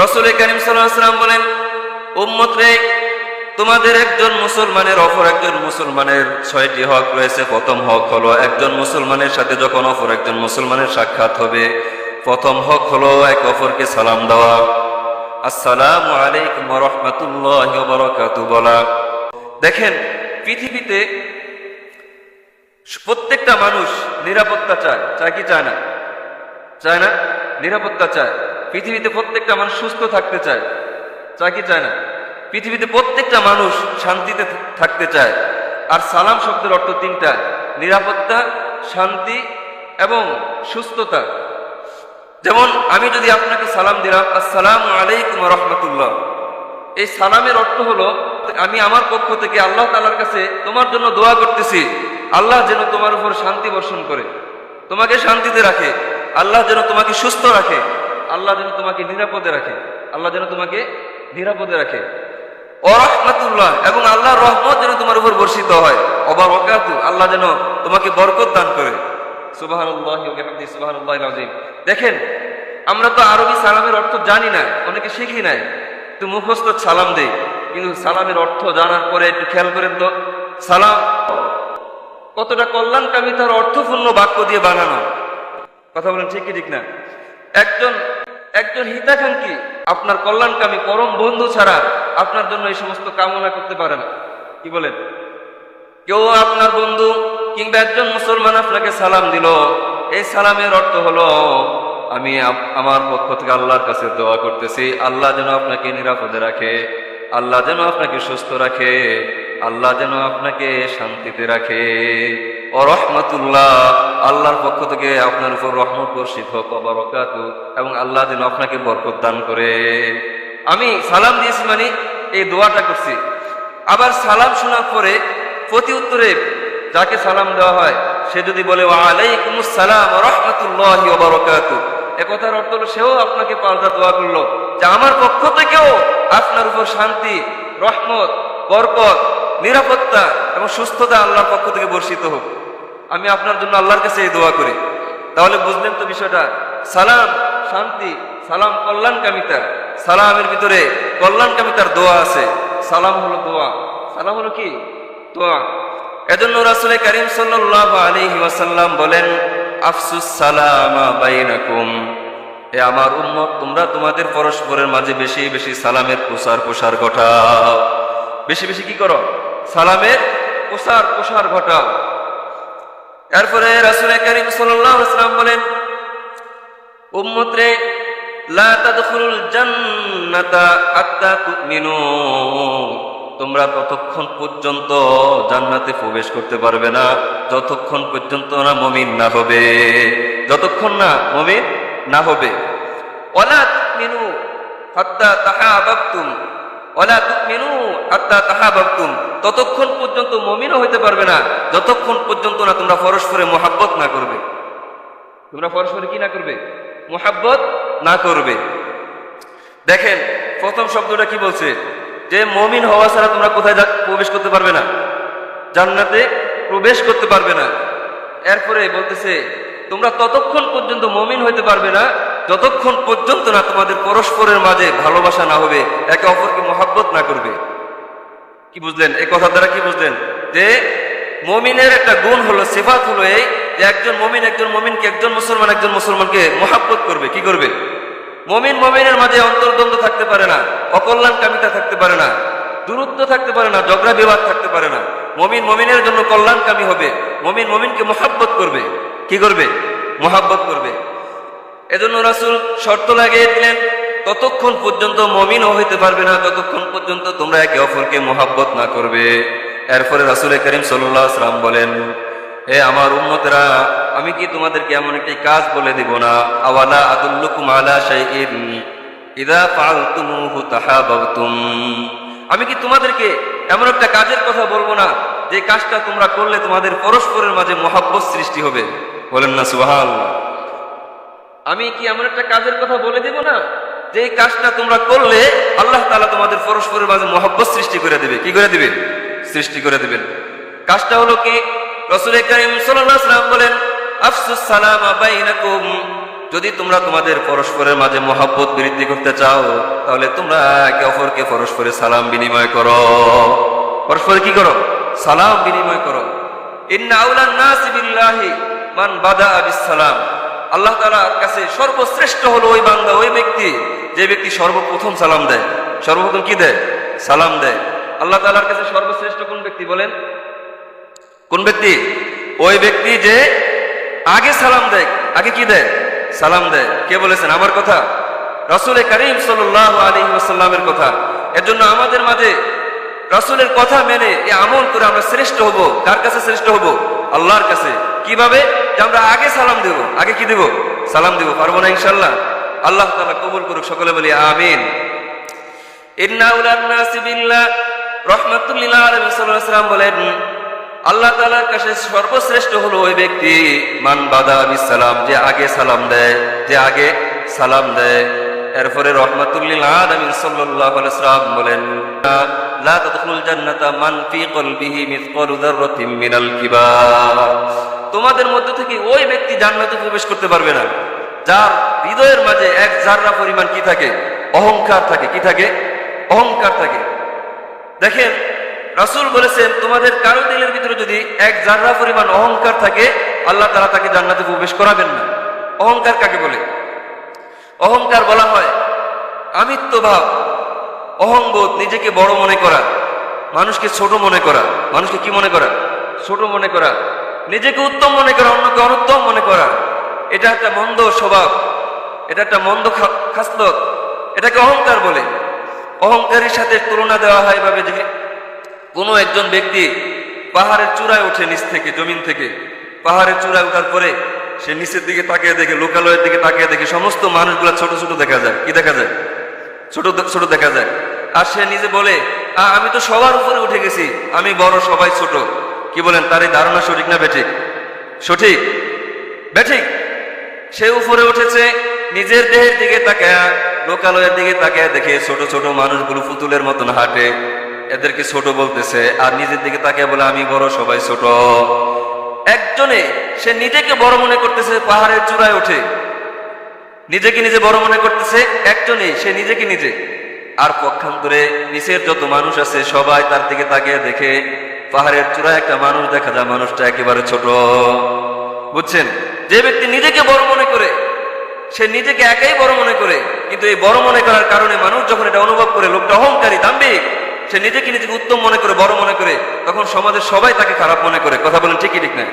রাসূল কারীম সাল্লাল্লাহু আলাইহি ওয়াসাল্লাম বলেন, উম্মত রে, তোমাদের একজন মুসলমানের অপর একজন মুসলমানের 6টি হক রয়েছে। প্রথম হক হলো একজন মুসলমানের সাথে যখন অপর একজন মুসলমানের সাক্ষাৎ হবে, প্রথম হক হলো এক অপরকে সালাম দেওয়া, আসসালামু আলাইকুম ওয়া রাহমাতুল্লাহি ওয়া বারাকাতুহু বলা। দেখেন, পৃথিবীতে প্রত্যেকটা মানুষ নিরাপত্তা চায়, চায় কি চায় না? চায় না? নিরাপত্তা চায়। পৃথিবীতে প্রত্যেকটা মানুষ সুস্থ থাকতে চায়, চায় কি চায় না? পৃথিবীতে প্রত্যেকটা মানুষ শান্তিতে থাকতে চায়। আর সালাম শব্দের অর্থ 3টা: নিরাপত্তা, শান্তি এবং সুস্থতা। যেমন আমি যদি আপনাকে সালাম দিলাম, আসসালামু আলাইকুম ওয়া রাহমাতুল্লাহ, এই সালামের অর্থ হলো আমি আমার পক্ষ থেকে আল্লাহ তাআলার কাছে তোমার জন্য দোয়া করতেছি, আল্লাহ যেন তোমার উপর শান্তি বর্ষণ করে, তোমাকে শান্তিতে রাখে, আল্লাহ যেন তোমাকে সুস্থ রাখে, আল্লাহ যেন তোমাকে নিরাপদে রাখে, আল্লাহ যেন তোমাকে নিরাপদে রাখে। ওয়া রাহমাতুল্লাহ, এবং আল্লাহর রহমত যেন তোমার উপর বর্ষিত হয়। ওয়া বারাকাতুহু, আল্লাহ যেন তোমাকে বরকত দান করে। সুবহানাল্লাহি ওয়া বিহামদিহি সুবহানাল্লাহিল আযীম। দেখেন, আমরা তো আরবি সালামের অর্থ জানি না, অনেকে শিখি নাই, তো মুখস্থ সালাম দেই, কিন্তু সালামের অর্থ জানার পরে একটু খেয়াল করেন তো, সালাম কতটা কল্যাণকামী, তার অর্থপূর্ণ বাক্য দিয়ে বানানো। কথা বলেন ঠিক কি ঠিক না? একজন হিতাকাঙ্ক্ষী, আপনার কল্যাণকামী পরম বন্ধু ছাড়া আপনার জন্য এই সমস্ত কামনা করতে পারে না। কি বলেন? কেউ আপনার বন্ধু কিংবা একজন মুসলমান আপনাকে সালাম দিল, এই সালামের অর্থ হলো আমি আমার পক্ষ থেকে আল্লাহর কাছে দোয়া করতেছি, আল্লাহ যেন আপনাকে নিরাপদে রাখে, আল্লাহ যেন আপনাকে সুস্থ রাখে, আল্লাহ যেন আপনাকে শান্তিতে রাখে। ও রহমাতুল্লাহ, আল্লাহর পক্ষ থেকে আপনার উপর রহমত বর্ষিত হোক, ওয়া বারাকাতুহু, এবং আল্লাহ যেন আপনাকে বরকত দান করে। আমি সালাম দিয়েছি মানে এই দোয়াটা করছি। আবার সালাম শোনার পরে প্রতি উত্তরে যাকে সালাম দেওয়া হয় সে যদি বলে ওয়া আলাইকুমুস সালাম ওয়া রাহমাতুল্লাহি ওয়া বারাকাতুহু, এ কথার অর্থ হলো সেও আপনাকে পাল্টা দোয়া করলো যে আমার পক্ষ থেকেও আপনার উপর শান্তি, রহমত, বরকত, নিরাপত্তা এবং সুস্থতা আল্লাহর পক্ষ থেকে বর্ষিত হোক। আমি আপনার জন্য আল্লাহর কাছে এই দোয়া করি। তাহলে বুঝলেন তো বিষয়টা? সালাম শান্তি, সালাম কল্যাণকামিতা, সালামের ভিতরে কল্যাণকামিতার দোয়া আছে। সালাম হলো দোয়া, সালাম হলো কি? দোয়া। এজন্য রাসূল কারীম সাল্লাল্লাহু আলাইহি ওয়াসাল্লাম বলেন, আফসুস সালামা বাইনাকুম, এ আমার উম্মত, তোমরা তোমাদের পরস্পরের মাঝে বেশি বেশি সালামের প্রসার ঘটাও। বেশি বেশি কি করো? সালামের প্রসার ঘটাও। এরপরে রাসূল কারীম সাল্লাল্লাহু আলাইহি ওয়াসাল্লাম বলেন, উম্মত রে, লা তাদখুলুল জান্নাতা হাত্তা তুমিনু, তোমরা ততক্ষণ পর্যন্ত জান্নাতে প্রবেশ করতে পারবে না যতক্ষণ পর্যন্ত না মুমিন না হবে, যতক্ষণ না মুমিন না হবে। ওয়ালা তুমিনু হাত্তা তাহাবাবতুম, ওয়ালা তুমিনু হাত্তা তাহাবাবতুম, ততক্ষণ পর্যন্ত মুমিনও হইতে পারবে না যতক্ষণ পর্যন্ত না তোমরা পরস্পরে মুহাব্বত না করবে। তোমরা পরস্পরে কি না করবে? মুহাব্বত না করবে। দেখেন, প্রথম শব্দটা কি বলছে? যে মুমিন হওয়া ছাড়া তোমরা কোথায় প্রবেশ করতে পারবে না? জান্নাতে প্রবেশ করতে পারবে না। এরপরে বলতেছে তোমরা ততক্ষণ পর্যন্ত মুমিন হইতে পারবে না যতক্ষণ পর্যন্ত না তোমাদের পরস্পরের মাঝে ভালোবাসা না হবে, একে অপরকে মুহাব্বত না করবে। কি বুঝলেন? এই কথা দ্বারা কি বুঝলেন? যে মুমিনের একটা গুণ হলো, সিফাত হলো এই যে একজন মুমিনকে, একজন মুসলমানকে মুহাব্বত করবে। কি করবে? মুমিনের মাঝে অন্তর্দ্বন্দ্ব থাকতে পারে না, অকল্যাণকামিতা থাকতে পারে না, দূরত্ব থাকতে পারে না, ঝগড়া বিবাদ থাকতে পারে না। মুমিনের জন্য কল্যাণকামী হবে, মুমিনকে মুহাব্বত করবে। কি করবে? মুহাব্বত করবে। এজন্য রাসূল শর্ত লাগিয়ে দিলেন, ততক্ষণ পর্যন্ত মুমিনও হইতে পারবে না যতক্ষণ পর্যন্ত তোমরা একে অপরকে মুহাব্বত না করবে। এরপরে রাসূল কারীম সাল্লাল্লাহু আলাইহি ওয়াসাল্লাম বলেন, হে আমার উম্মতেরা, আমি কি তোমাদেরকে এমন একটি কাজ বলে দিব না? আওয়ালা আদুল্লুকুম আলা শাইইন ইযা ফাআলতুমুহু তাহাবাবতুম, আমি কি তোমাদেরকে এমন একটা কাজের কথা বলবো না যে কাজটা তোমরা করলে তোমাদের পরস্পরের মাঝে মুহাব্বত সৃষ্টি হবে? বলেন না সুবহানাল্লাহ। আমি কি এমন একটা কাজের কথা বলে দেব না যে কাজটা তোমরা করলে আল্লাহ তাআলা তোমাদের পরস্পরের মাঝে মুহাব্বত সৃষ্টি করে দেবে? কি করে দিবে? সৃষ্টি করে দিবেন। কাজটা হলো কি? রাসূল কারীম সাল্লাল্লাহু আলাইহি ওয়াসাল্লাম বলেন, আফসুস সালামা বাইনাকুম, যদি তোমরা তোমাদের পরস্পরের মাঝে মহব্বত বৃদ্ধি করতে চাও, তাহলে তোমরা একে অপরকে পরস্পরে সালাম বিনিময় করো। পরস্পরে কি করো? সালাম বিনিময় করো। ইন্না আউলান নাসি বিল্লাহি মান বাদা বিস সালাম। আল্লাহ তাআলার কাছে সর্বশ্রেষ্ঠ হলো ওই বান্দা, ওই ব্যক্তি যে ব্যক্তি সর্বপ্রথম সালাম দেয়। সর্বপ্রথম কি দেয়? সালাম দেয়। আল্লাহ তাআলার কাছে সর্বশ্রেষ্ঠ কোন ব্যক্তি বলেন? কোন ব্যক্তি? ওই ব্যক্তি যে আগে সালাম দেয়। আগে কি দেয়? সালাম দেয়। কে বলেছেন? আমার কথা, রাসূল করিম সাল্লাল্লাহু আলাইহি ওয়াসাল্লামের কথা। এর জন্য আমাদের মাঝে রাসূলের কথা মেনে এই আমল করে আমরা শ্রেষ্ঠ হব। কার কাছে শ্রেষ্ঠ হব? আল্লাহর কাছে। কিভাবে? যে আমরা আগে সালাম দেব। আগে কি দেব? সালাম দেব। পারবো না ইনশাআল্লাহ? আল্লাহ তাআলা কবুল করুক। সকলে বলি আমিন। ইন্না উলান নাসি বিল্লাহ রাহমাতুল লিল আলামিন সাল্লাল্লাহু আলাইহি ওয়াসাল্লাম বলেন, আল্লাহ তাআলার কাছে সর্বশ্রেষ্ঠ হলো ওই ব্যক্তি মান বাদা বিস সালাম, যে আগে সালাম দেয়। যে আগে সালাম দেয়। এরপরে রাহমাতুল লিল আলামিন সাল্লাল্লাহু আলাইহি ওয়াসাল্লাম বলেন, লা তাদখুলুল জান্নাতা মান ফি কলবিহি মিসকালু যাররাতিন মিনাল কিবার। তোমাদের মধ্য থেকে ওই ব্যক্তি জান্নাতে প্রবেশ করতে পারবে না যার হৃদয়ের মাঝে এক জাররা পরিমাণ কি থাকে? অহংকার থাকে। কি থাকে? অহংকার থাকে। দেখেন, রাসূল বলেছেন তোমাদের কারো দিলের ভিতরে যদি এক জাররা পরিমাণ অহংকার থাকে, আল্লাহ তাআলা তাকে জান্নাতে প্রবেশ করাবেন না। অহংকার কাকে বলে? অহংকার বলা হয় আমিত্বভাব, অহংবোধ, নিজেকে বড় মনে করা, মানুষকে ছোট মনে করা। মানুষকে কি মনে করা? ছোট মনে করা। নিজেকে উত্তম মনে করা, অন্যকে অনুত্তম মনে করা। এটা একটা মন্দ স্বভাব, এটা একটা মন্দ খাসলত। এটাকে অহংকার বলে। অহংকারের সাথে তুলনা দেওয়া হয় ভাবে যে কোনো একজন ব্যক্তি পাহাড়ের চূড়ায় ওঠে, নিচ থেকে, জমিন থেকে পাহাড়ের চূড়ায় ওঠার পরে সে নিচের দিকে তাকিয়ে দেখে, লোকালয়ের দিকে তাকিয়ে দেখে সমস্ত মানুষগুলা ছোট ছোট দেখা যায়। কি দেখা যায়? ছোট ছোট দেখা যায়। আর সে নিজে বলে, আমি তো সবার উপরে উঠে গেছি, আমি বড়, সবাই ছোট। কি বলেন? তার এই ধারণা সঠিক না বেঠিক? সঠিক, বেঠিক। সে উপরে উঠেছে, নিজের দেহের দিকে তাকায়, লোকালয়ের দিকে তাকায় দেখে ছোট ছোট মানুষগুলো পুতুলের মতন হাঁটে, এদেরকে ছোট বলতেছে। আর নিজের দিকে তাকায় বলে আমি বড়, সবাই ছোট। একজনে সে নিজেকে বড় মনে করতেছে, পাহাড়ের চূড়ায় ওঠে নিজেকে নিজে বড় মনে করতেছে। একজনে সে নিজেকে নিজে। আর পক্ষান্তরে নিচের যত মানুষ আছে সবাই তার দিকে তাকিয়ে দেখে পাহাড়ের চূড়ায় একটা মানুষ দেখা যায়, মানুষটা একেবারে ছোট। বুঝছেন? যে ব্যক্তি নিজেকে বড় মনে করে, সে নিজেকে একাই বড় মনে করে, কিন্তু এই বড় মনে করার কারণে মানুষ যখন এটা অনুভব করে লোকটা অহংকারী, দাম্ভিক, সে নিজেকে নিজেকে উত্তম মনে করে, বড় মনে করে, তখন সমাজের সবাই তাকে খারাপ মনে করে। কথা বলেন ঠিক কি ঠিক না?